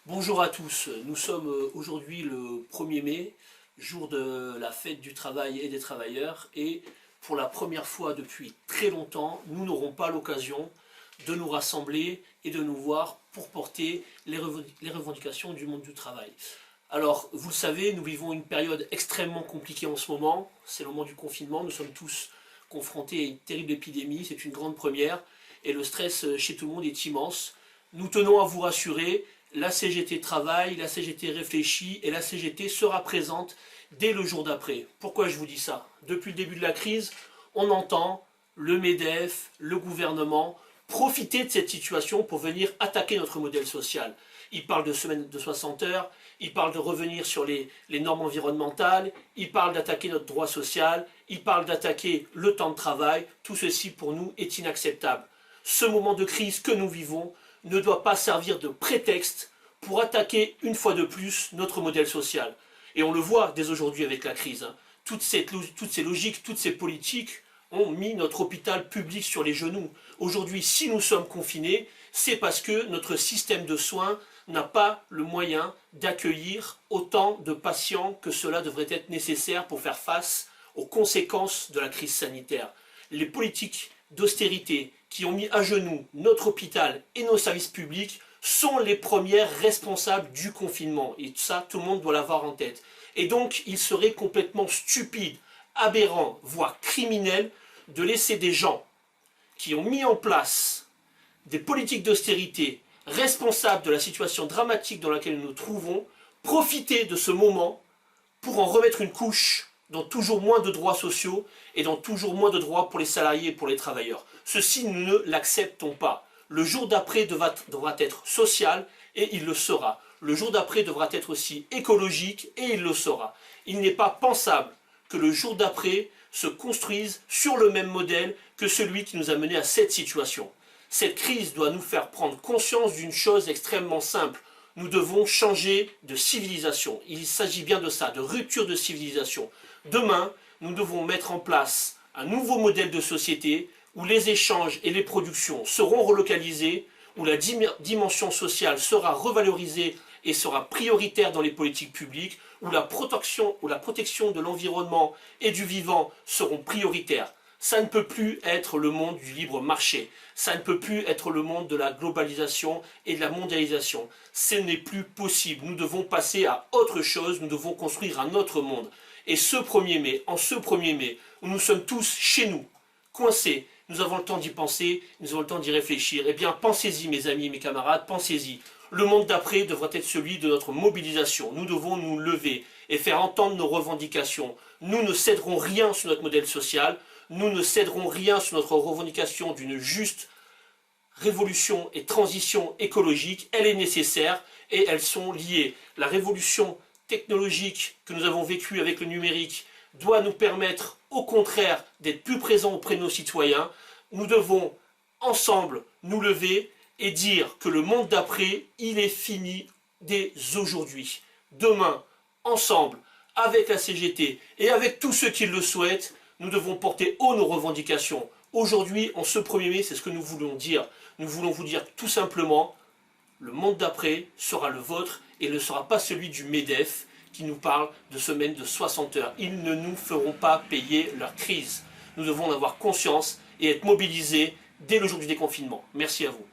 Bonjour à tous, nous sommes aujourd'hui le 1er mai, jour de la fête du travail et des travailleurs, et pour la première fois depuis très longtemps, nous n'aurons pas l'occasion de nous rassembler et de nous voir pour porter les revendications du monde du travail. Alors, vous le savez, nous vivons une période extrêmement compliquée en ce moment, c'est le moment du confinement, nous sommes tous confrontés à une terrible épidémie, c'est une grande première, et le stress chez tout le monde est immense. Nous tenons à vous rassurer, la CGT travaille, la CGT réfléchit et la CGT sera présente dès le jour d'après. Pourquoi je vous dis ça? Depuis le début de la crise, on entend le MEDEF, le gouvernement profiter de cette situation pour venir attaquer notre modèle social. Ils parlent de semaine de 60 heures, ils parlent de revenir sur les normes environnementales, ils parlent d'attaquer notre droit social, ils parlent d'attaquer le temps de travail. Tout ceci pour nous est inacceptable. Ce moment de crise que nous vivons ne doit pas servir de prétexte pour attaquer une fois de plus notre modèle social. Et on le voit dès aujourd'hui avec la crise. Toutes ces logiques, toutes ces politiques ont mis notre hôpital public sur les genoux. Aujourd'hui, si nous sommes confinés, c'est parce que notre système de soins n'a pas le moyen d'accueillir autant de patients que cela devrait être nécessaire pour faire face aux conséquences de la crise sanitaire. Les politiques d'austérité qui ont mis à genoux notre hôpital et nos services publics sont les premières responsables du confinement. Et ça, tout le monde doit l'avoir en tête. Et donc, il serait complètement stupide, aberrant, voire criminel de laisser des gens qui ont mis en place des politiques d'austérité responsables de la situation dramatique dans laquelle nous nous trouvons, profiter de ce moment pour en remettre une couche dans toujours moins de droits sociaux et dans toujours moins de droits pour les salariés et pour les travailleurs. Ceci, nous ne l'acceptons pas. Le jour d'après devra être social et il le sera. Le jour d'après devra être aussi écologique et il le sera. Il n'est pas pensable que le jour d'après se construise sur le même modèle que celui qui nous a mené à cette situation. Cette crise doit nous faire prendre conscience d'une chose extrêmement simple. Nous devons changer de civilisation. Il s'agit bien de ça, de rupture de civilisation. Demain, nous devons mettre en place un nouveau modèle de société où les échanges et les productions seront relocalisés, où la dimension sociale sera revalorisée et sera prioritaire dans les politiques publiques, où la protection de l'environnement et du vivant seront prioritaires. Ça ne peut plus être le monde du libre marché. Ça ne peut plus être le monde de la globalisation et de la mondialisation. Ce n'est plus possible. Nous devons passer à autre chose. Nous devons construire un autre monde. Et ce 1er mai, en ce 1er mai, où nous sommes tous chez nous, coincés, nous avons le temps d'y penser, nous avons le temps d'y réfléchir. Eh bien, pensez-y, mes amis, mes camarades, pensez-y. Le monde d'après devra être celui de notre mobilisation. Nous devons nous lever et faire entendre nos revendications. Nous ne céderons rien sur notre modèle social. Nous ne céderons rien sur notre revendication d'une juste révolution et transition écologique. Elle est nécessaire et elles sont liées. La révolution technologique que nous avons vécue avec le numérique doit nous permettre, au contraire, d'être plus présents auprès de nos citoyens. Nous devons, ensemble, nous lever et dire que le monde d'après, il est fini dès aujourd'hui. Demain, ensemble, avec la CGT et avec tous ceux qui le souhaitent, nous devons porter haut nos revendications. Aujourd'hui, en ce 1er mai, c'est ce que nous voulons dire. Nous voulons vous dire tout simplement, le monde d'après sera le vôtre et ne sera pas celui du MEDEF qui nous parle de semaines de 60 heures. Ils ne nous feront pas payer leur crise. Nous devons en avoir conscience et être mobilisés dès le jour du déconfinement. Merci à vous.